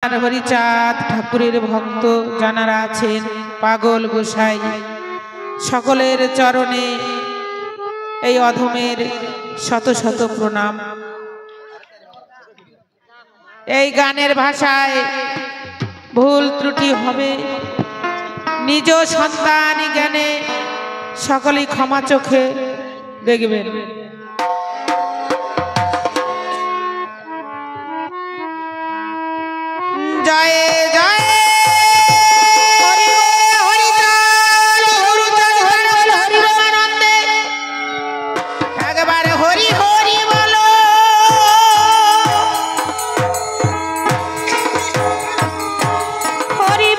হরিচাঁদ ঠাকুরের ভক্ত যারা আছেন, পাগল গোসাই সকলের চরণে এই অধমের শত শত প্রণাম। এই গানের ভাষায় ভুল ত্রুটি হবে, নিজ সন্তান জ্ঞানে সকলেই ক্ষমা চোখে দেখবেন। জয় জয় একবারে হরি হরি বলো, হরি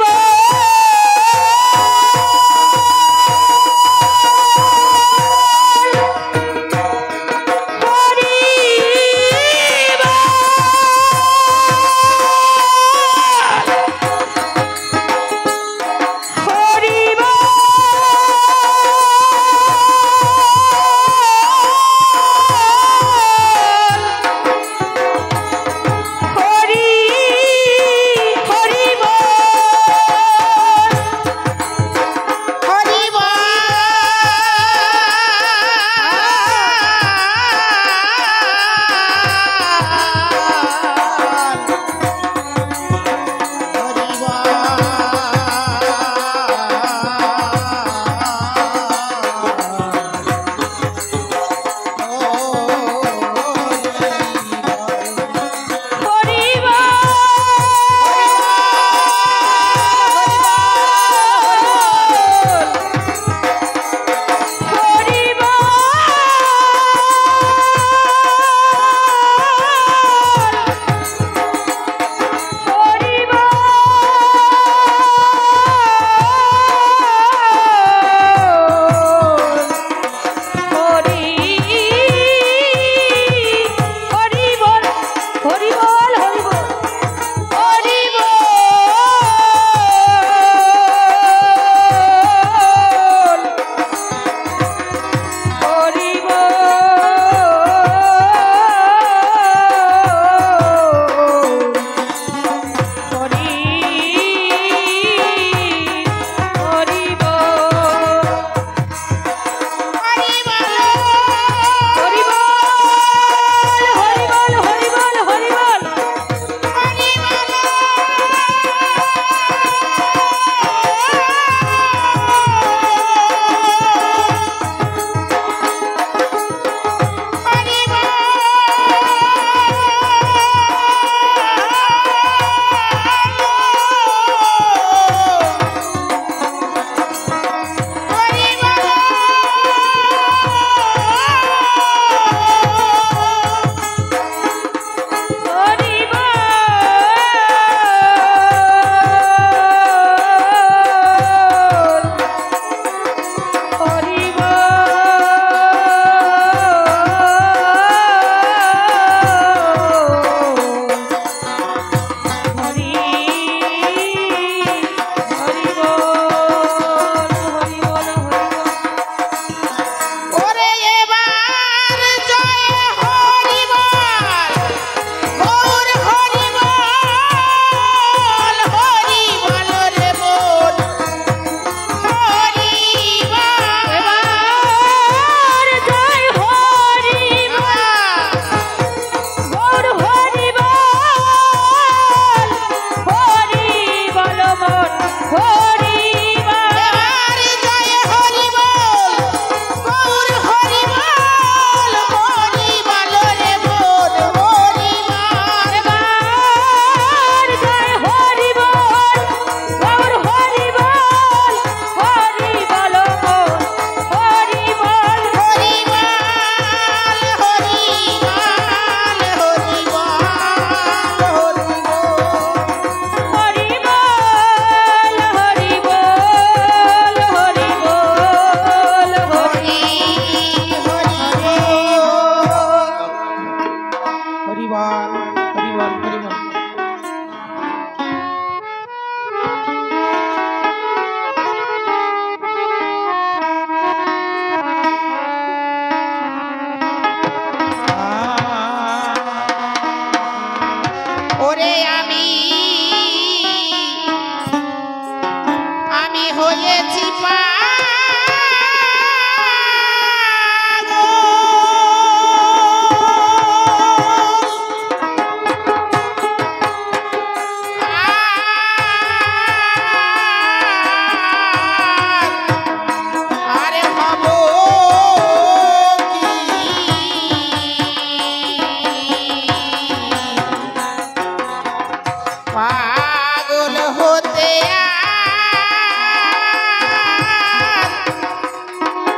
পাগল হতে আর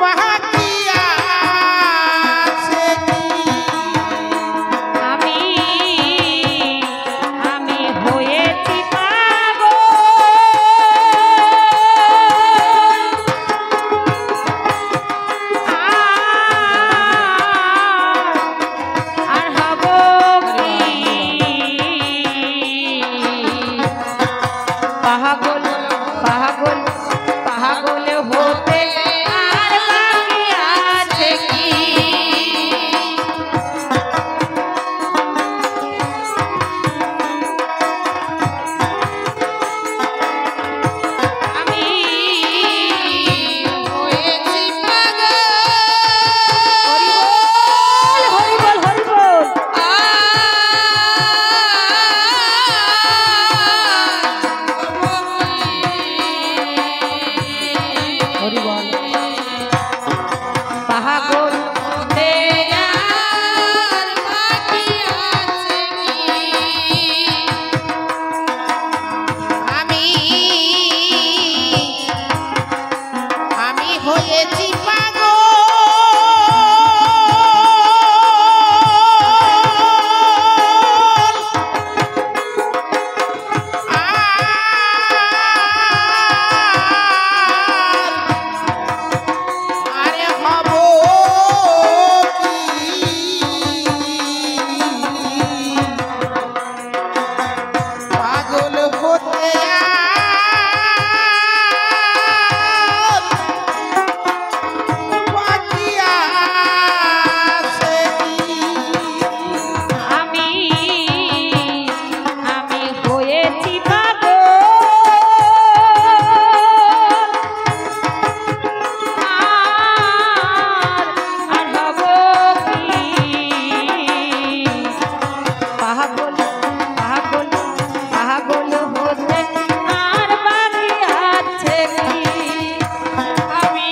বাকি আছে কি? আমি হয়েছি পাগল আর হব কি? পাগল পাগল পাগল হতে আর বাকি আছে কি? আমি হয়েছি পাগল হরি বল হরি বল হরি বল পাগল হতে আর বাকি আছে কি? আমি হয়েছি আরে হব পাগল হতে আর বাকি আছে কি? আমি হয়েছি পাগল আর হব কি? পাগল পাগল পাগল হতে আর বাকি আছে কি? আমি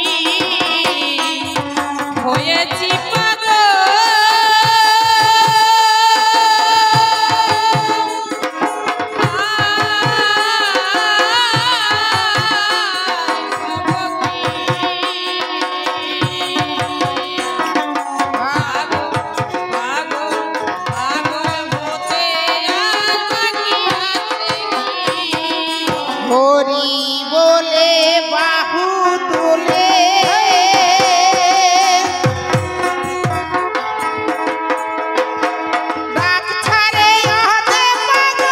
হয়েছি হরি বলে বাহু তুলে ডাক ছাড়ে আহতে পাগল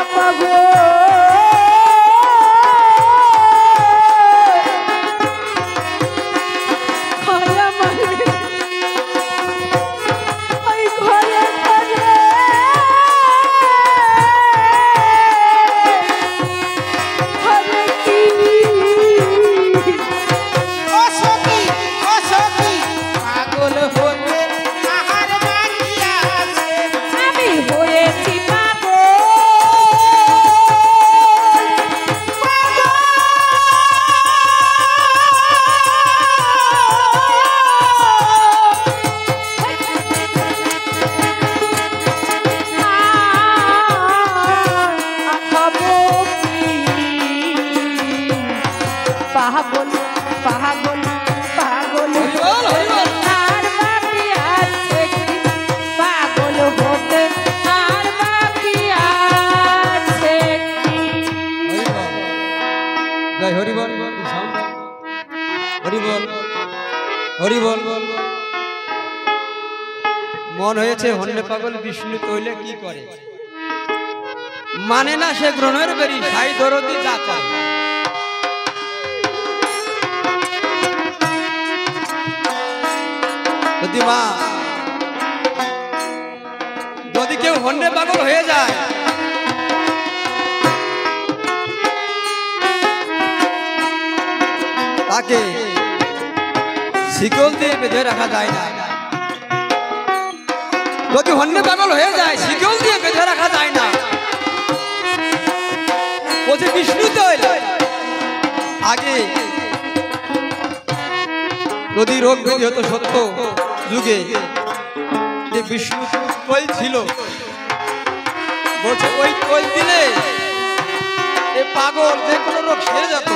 পাবো খায়া মানে ওই ঘরে ঘরে ঘরে কি ও সখী পাগল হতে আহার বাকি আছে আমি হয়েছি পাগল পাগল পাগল পাগল আর বাকি আছে কি পাগল হতে আর বাকি আছে কি জয় হরি বল হরি বল হরি বল মন হয়েছে হন্যে পাগল বিষ্ণু তৈলে কি করে মানে না সে গ্রহণের বেরি সাই দরদি যা করে যদি মা যদি কেউ হন্যে পাগল হয়ে যায় তাকে শিকল দিয়ে বেঁধে রাখা যায় না যদি হন্যে পাগল হয়ে যায় শিকল দিয়ে বেঁধে রাখা যায় না বলছে বিষ্ণু তৈল আগে যদি রোগ ব্যাধি হতো সত্য যুগে যে বিষ্ণু তৈল ছিল বলছে ওই তৈল দিলে এ পাগল যে কোনো রোগ সেরে যেত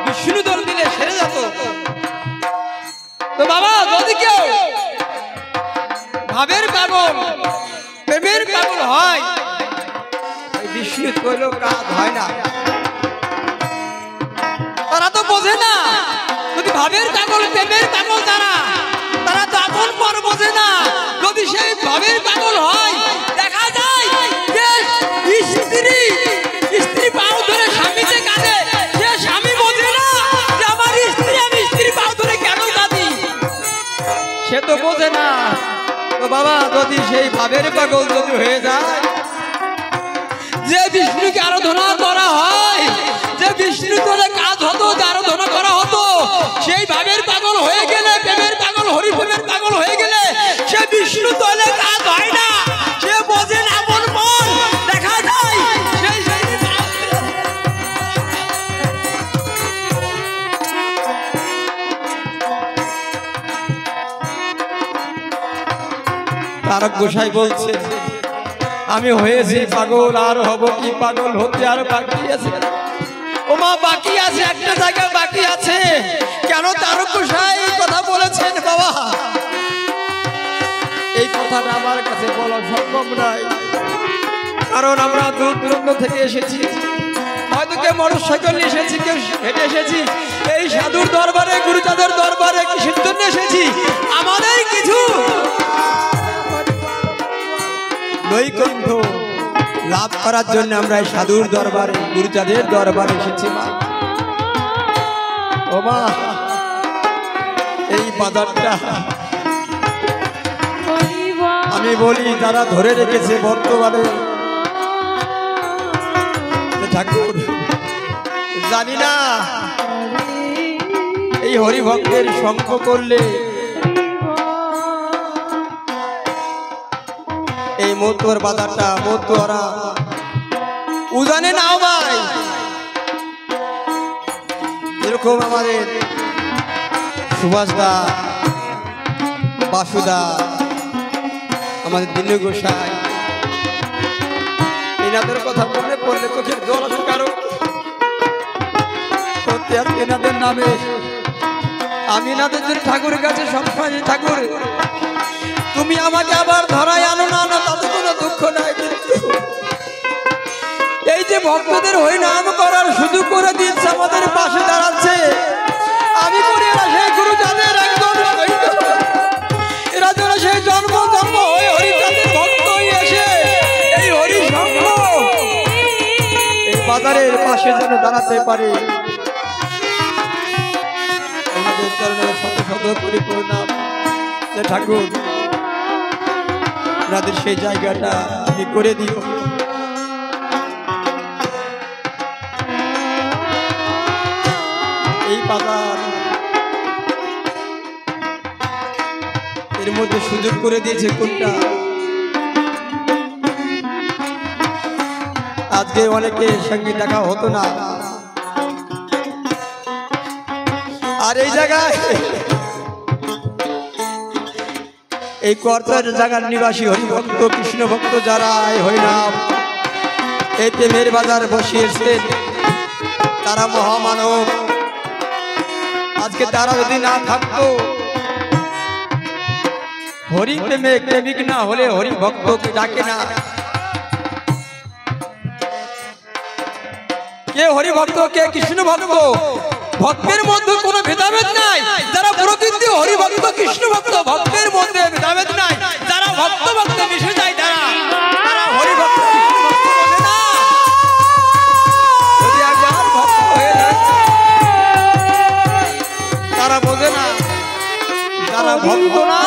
বিষ্ণু তৈল দিলে সেরে যেত তো বাবা যদি কেউ ভাবের পাগল প্রেমের পাগল হয় বিষ্ণু তৈল কাজ হয় না তারা তো বোঝে না যদি ভাবের পাগল প্রেমের পাগল তারা তো আপন পর বোঝে না যদি সেই ভাবের পাগল হয় দেখা যায় যে স্ত্রী পাও ধরে স্বামীতে কাঁদে সে স্বামী বোঝে না যে আমার স্ত্রী আমি স্ত্রী পাও ধরে কেন কাঁদি সে তো বোঝে না তো বাবা যদি সেই ভাবের পাগল যদি হয়ে যায় যে বিষ্ণুকে আরাধনা করা হয় যে বিষ্ণু তোলে কাজ হতো যে আরাধনা করা হতো সেই ভাবের পাগল হয়ে গেলে প্রেমের পাগল হরি প্রেমের পাগল হয়ে গেলে সে বিষ্ণু তোলে কাজ হয় না সে বোঝে না মন মন দেখা যায় সেই তারক গোসাই বলছে আমি হয়েছি পাগল আর হব কি পাগল হতে আর বাকি আছে ও মা বাকি আছে একটা জায়গা বাকি আছে কেন তারক গোসাই কথা বলেছেন বাবা এই কথাটা আমার কাছে বলা সম্ভব নয় কারণ আমরা দূর দূরান্ত থেকে এসেছি হয়তো কেউ মোটরসাইকেল নিয়ে এসেছি কেউ হেঁটে এসেছি এই সাধুর দরবারে গুরুচাঁদের দরবারে কিসের জন্য এসেছি আমাদের কিছু নৈকট্য লাভ করার জন্য আমরা এই সাধুর দরবারে গুরুচাঁদের দরবারে এসেছি মা ও মা এই বাজারটা আমি বলি যারা ধরে রেখেছে বর্তমানে ঠাকুর জানি না এই হরিভক্তের সঙ্গ করলে এই মতুয়ার বাজারটা মতুয়ারা উজানে নাও ভাই যেরকম আমাদের সুভাষ দা বাসুদা আমাদের দিল্লী গোসাই এনাদের কথা মনে পড়লে চোখের জল আসে কারণ সত্যি আর এনাদের নামে আমি এনাদের জন্য ঠাকুরের কাছে সবসময় ঠাকুর তুমি আমাকে আবার ধরায় আনো না না তাতে কোনো দুঃখ নাই কিন্তু এই যে ভক্তদের হরিনাম করার সুযোগ করে দিচ্ছে আমাদের পাশে দাঁড়াচ্ছে আমি করি এরা সেই গুরু যাদের একদম এরা যেন সেই জন্ম হয়ে হরিচাঁদের ভক্ত হয়ে এসে বাজারের পাশে যেন দাঁড়াতে পারে। আমাদের চরণে শত শত করে প্রণাম যে ঠাকুর আপনাদের সেই জায়গাটা তুমি করে দিও। এই বাজার এর মধ্যে সুযোগ করে দিয়েছে কোনটা? আজকে অনেকের সঙ্গে দেখা হতো না, আর এই জায়গায় এই কর্তার জায়গার নিবাসী হরিভক্ত কৃষ্ণ ভক্ত যারা হরিনাম এই প্রেমের বাজার বসিয়েছেন তারা মহামানব। আজকে তারা যদি না থাকতো, হরি প্রেমে প্রেমিক না হলে হরি ভক্তকে ডাকে না। কে হরি ভক্ত কে কৃষ্ণ ভক্ত, ভক্তের মধ্যে কোনো ভেদাভেদ নাই। যারা প্রকৃত হরি ভক্ত কৃষ্ণ ভক্ত, ভক্তের মধ্যে ভেদাভেদ নাই। যারা ভক্ত ভক্ত মিশে যায় তারা হরি ভক্ত কৃষ্ণ ভক্ত বোঝে না। যদি একবার ভক্ত হয়ে যায় তারা বোঝে না। যারা ভক্ত না,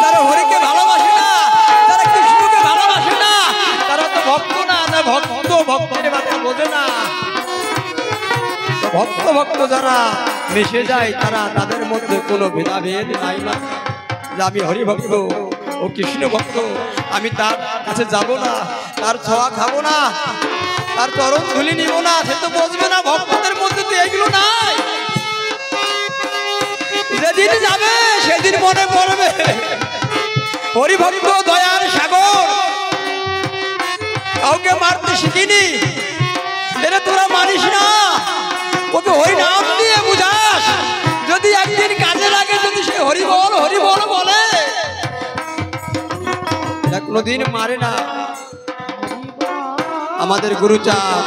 যারা হরিকে ভালোবাসে না, যারা কৃষ্ণকে ভালোবাসে না, তারা তো ভক্ত না। ভক্ত ভক্তের কথা বোঝে না। ভক্ত ভক্ত যারা মিশে যায় তারা তাদের মধ্যে কোনো ভেদাভেদ নাই না। যে আমি হরি ভক্ত ও কৃষ্ণ ভক্ত, আমি তার কাছে যাব না, তার ছোঁয়া খাবো না, তার চরণ ধুলি নিব না, সে তো বুঝবে না। ভক্তদের মধ্যে তো এগুলো নাই। যেদিন যাবে সেদিন মনে পড়বে হরি ভক্ত দয়ার সাগর, কাউকে মারতে শিখিনি, এটা তোরা মানিস না, ওকে হরি নাম দিয়ে বুঝাস। যদি একদিন কাজে লাগে, যদি সে হরি বল বলে, এটা কোনোদিন মারে না। আমাদের গুরুচাঁদ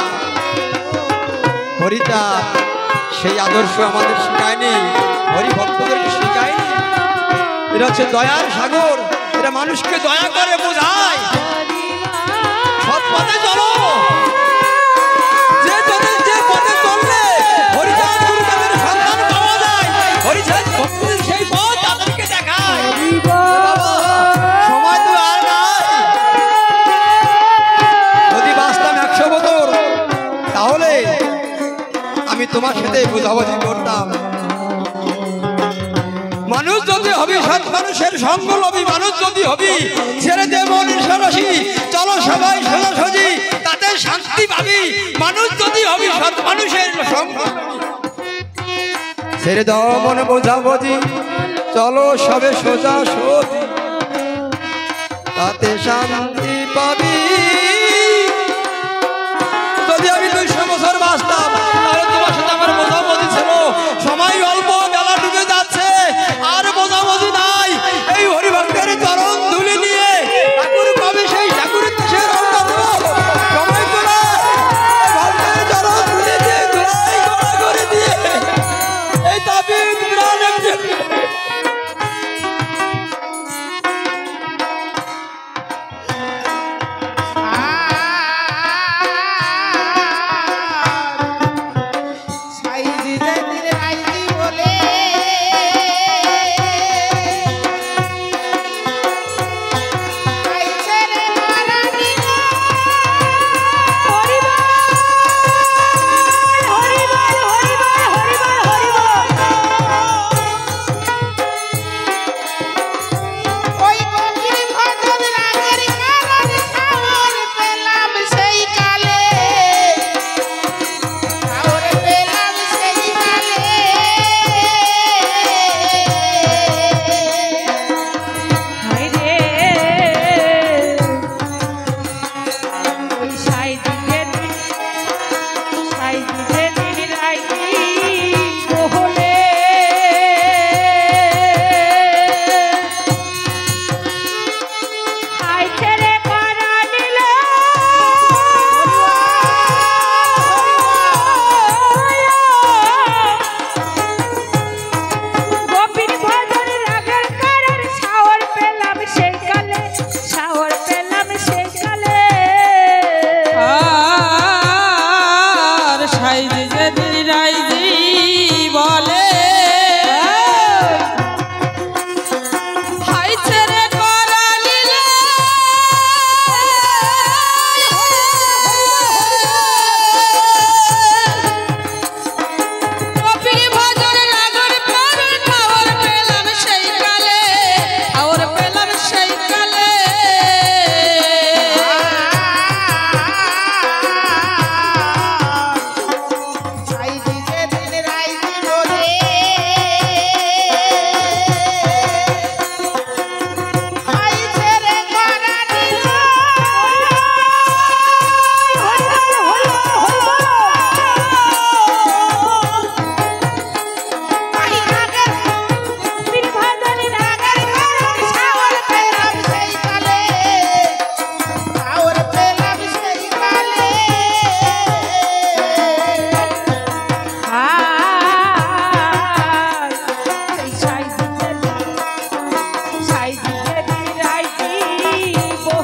হরিচাঁদ সেই আদর্শ আমাদের শেখায়নি, হরি ভক্তদেরকে শেখায়নি। এটা হচ্ছে দয়ার সাগর, এটা মানুষকে দয়া করে বোঝায়। সৎ পথে চলো, যে পথে চললে হরিচাঁদ গুরুচাঁদের সন্তান পাওয়া যায়, হরিচাঁদ ভক্তদের সেই পথ তাদেরকে দেখায়। সময় তো আর নাই। যদি বাঁচতাম 100 বছর তাহলে আমি তোমার সাথে বোঝাবুঝি করতাম। মানুষ যদি হবি সৎ মানুষের সঙ্গ লবি, মানুষ যদি হবি ছেড়ে দে মন সরসি, চলো সবাই সোজাসুজি, তাতে শান্তি পাবি। মানুষ যদি হবি সৎ মানুষের সঙ্গ, ছেড়ে দাও মন বোঝাবুঝি, চলো সবে সোজাসুজি, তাতে শান্তি পাবি। যদি আমি 200 বছর বাঁচতাম তাহলে তোমার সাথে আমার বোঝাবুঝি ছিল। সময় অল্প, বেলা ডুবে যাচ্ছে, আর বোঝাবুঝি নাই। এই হরিভক্তের চরণ ধুলি নিয়ে ঠাকুর কবে সেই ঠাকুরের দেশে রওনা দেব। সময় করে ভক্তের চরণ ধুলি দিয়ে ধুলাই গোড়া করে দিয়ে এই তাবিজ প্রাণ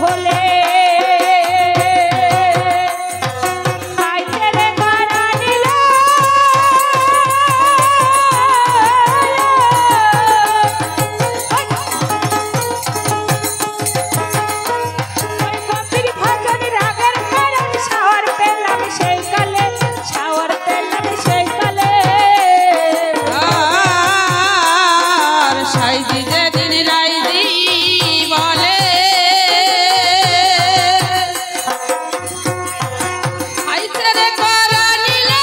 হলে খাইতে রে মারা নিল কবির ভজন রাগের কারণ শাওয়ার পেলাম সেই কালে শাওয়ার পেলাম সেই কালে আর সাইজি যেদিন রাইজি বলে আইছে রে করা নিলে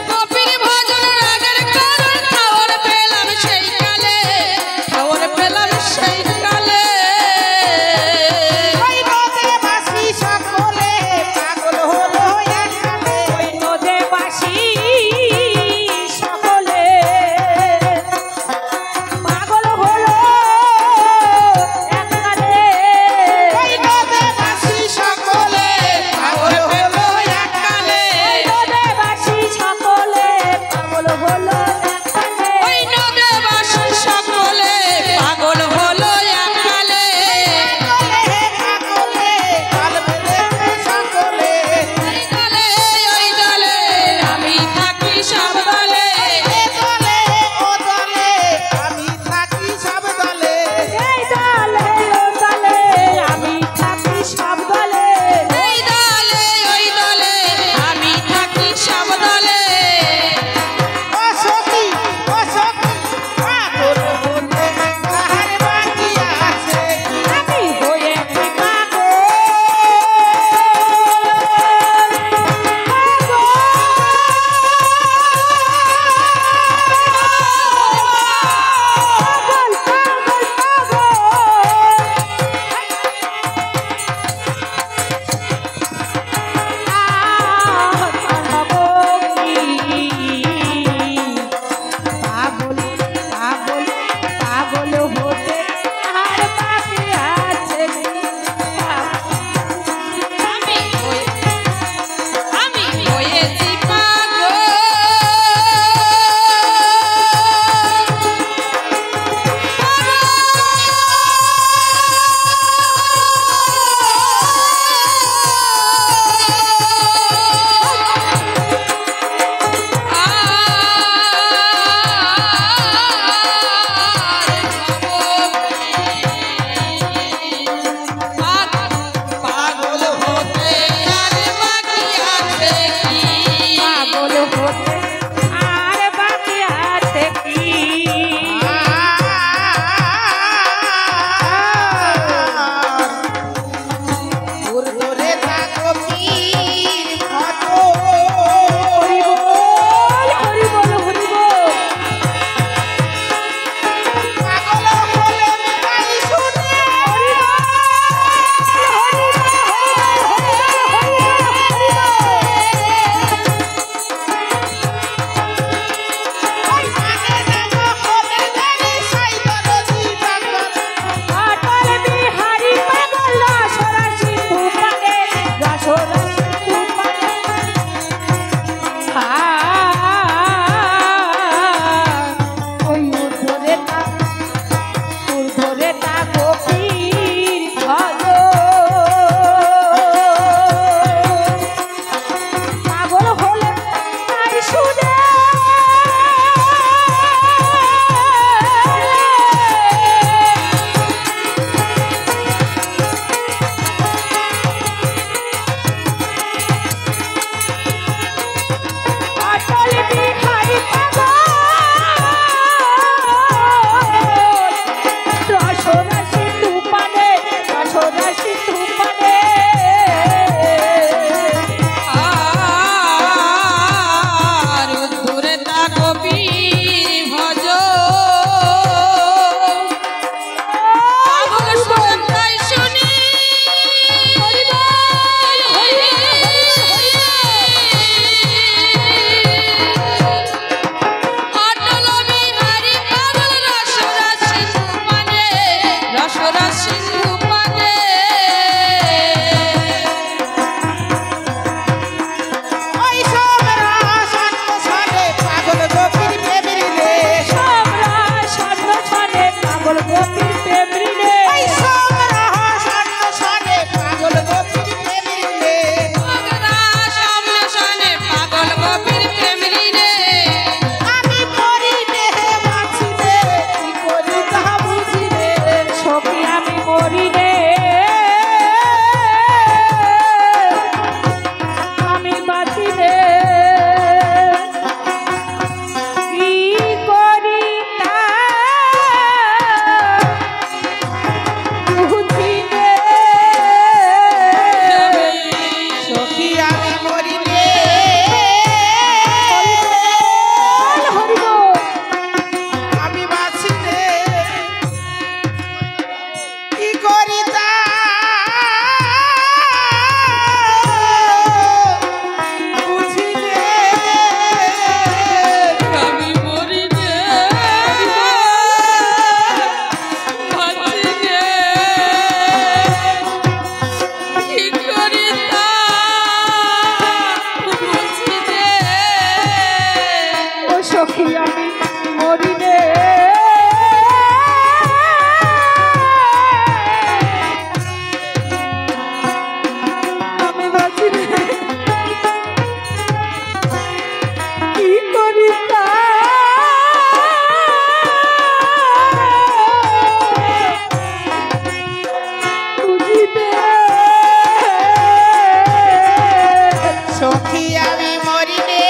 কবির ভজন রাগের কারণ ঠাওর পেলাম সেই কালে ঠাওর পেলাম সেই কালে ওই নদে বাসি সকলে পাগল হলো এককালে। ওই নদে বাসি সকলে পাগল হলো এককালে ওই নদে বাসি সকলে পাগল হলো এককালে। নদে বাসি সকলে পাগল হলো এককালে ওই নদে বাসি সকলে পাগল হলো এককালে পাগলে কাল বেঁধেছে সকলে। এই দলে ওই দলে আমি থাকি সব দলে এ দলে ও দলে আমি থাকি সব দলে। এই দলে ও দলে আমি থাকি সব দলে এই দলে ওই দলে আমি থাকি সব দলে ও সখী পাগল হতে কাহার বাকি আছে কি? আমি হয়েছি পাগল পাগল পাগল পাগল পাগল পাগল হতে আর বাকি আছে আমি হয়েছি পাগল পাগল হতে আর বাকি আছে কি পাগল হতে আর বাকি আছে কি দূর দূরে থাকো পীর ভজ। হরি বল হরি বল হরি বল পাগল হলে তাই শুনে হরি বল হরি বল ওই মানে না হলে তাই সাই দরদি পাগল। অটল বিহারী পাগল রসরা সিন্ধু পানে রসরা সিন্ধু পানে ওই উর্ধরে তা গোপীর ভজ পাগল হলে তাই শুনে অটল বিহারী পাগল রসরা সিন্ধু পানে রসরা সিন্ধু পানে আর দূরে থাকো পীর ভজ পাগল শুনেন তাই শুনি হরি বল হরি অটল বিহারী পাগল রসরা সিন্ধু পানে রসরা সিন্ধু পানে ওই সব রাসান সালে পাগল গোপীর আমি মরি রে আমি বাঁচি রে কি করি সখী আমি মরি রে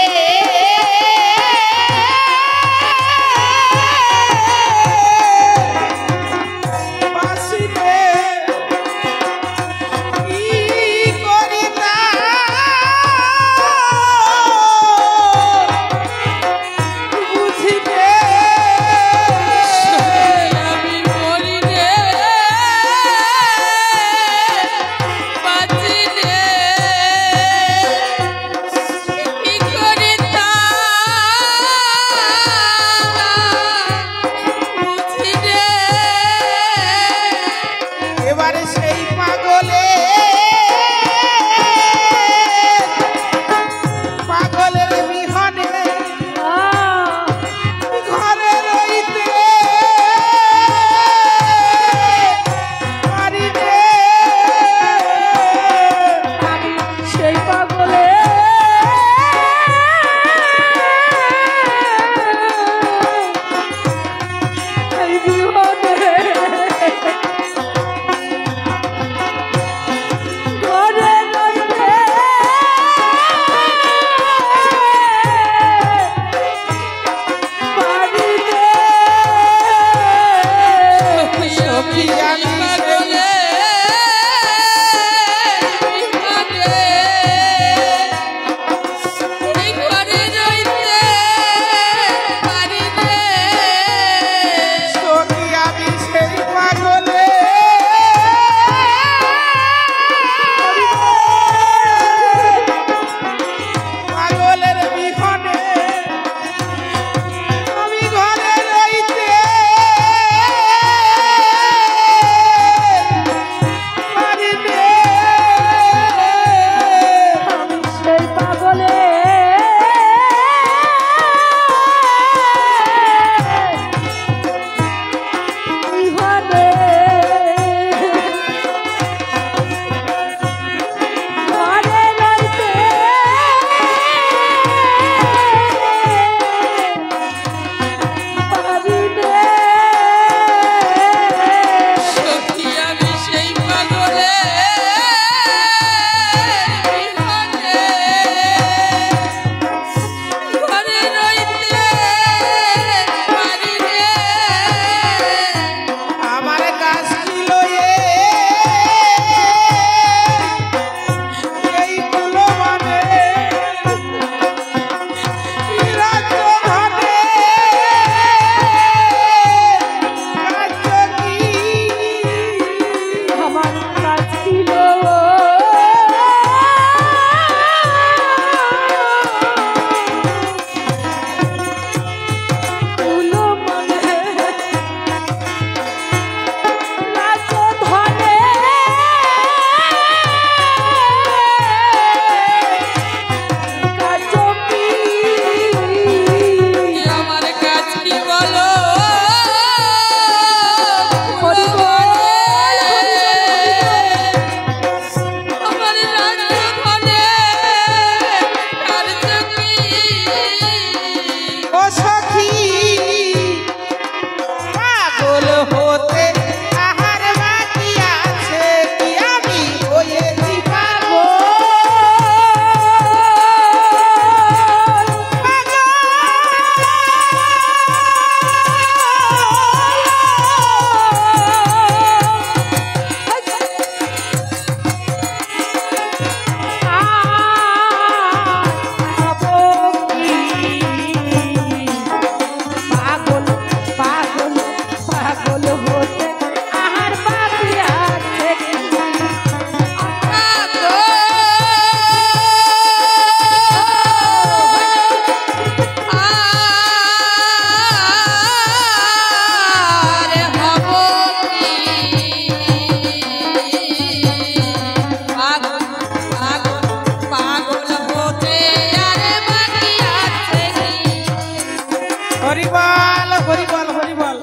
হরিবল হরিবল হরিবল।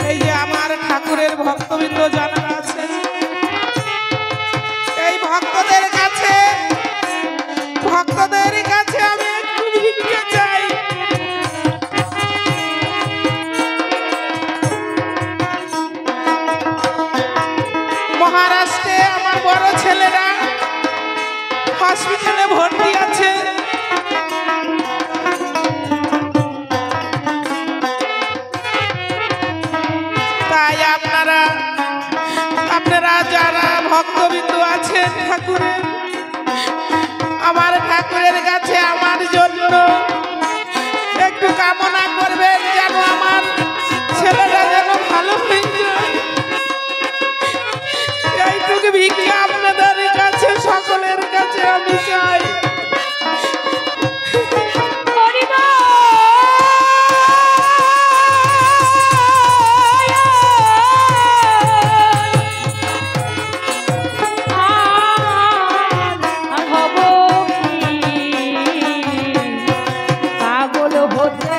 এই যে আমার ঠাকুরের ভক্তবৃন্দ যারা আছে, এই ভক্তদের কাছে আমি একটু ভিক্ষা চাই। মহারাষ্ট্রে আমার বড় ছেলেরা হসপিটালে ভর্তি আছে। তাই আপনারা যারা ভক্তবিন্দু আছেন ঠাকুরের, আমার ঠাকুরের কাছে আমার জন্য একটু কামনা করবেন, যেন আমার ছেলেটা যেন ভালো হয়ে যায়। এইটুকু ভিক্ষা আপনাদের কাছে সকলের কাছে আমি চাই। পাগল হতে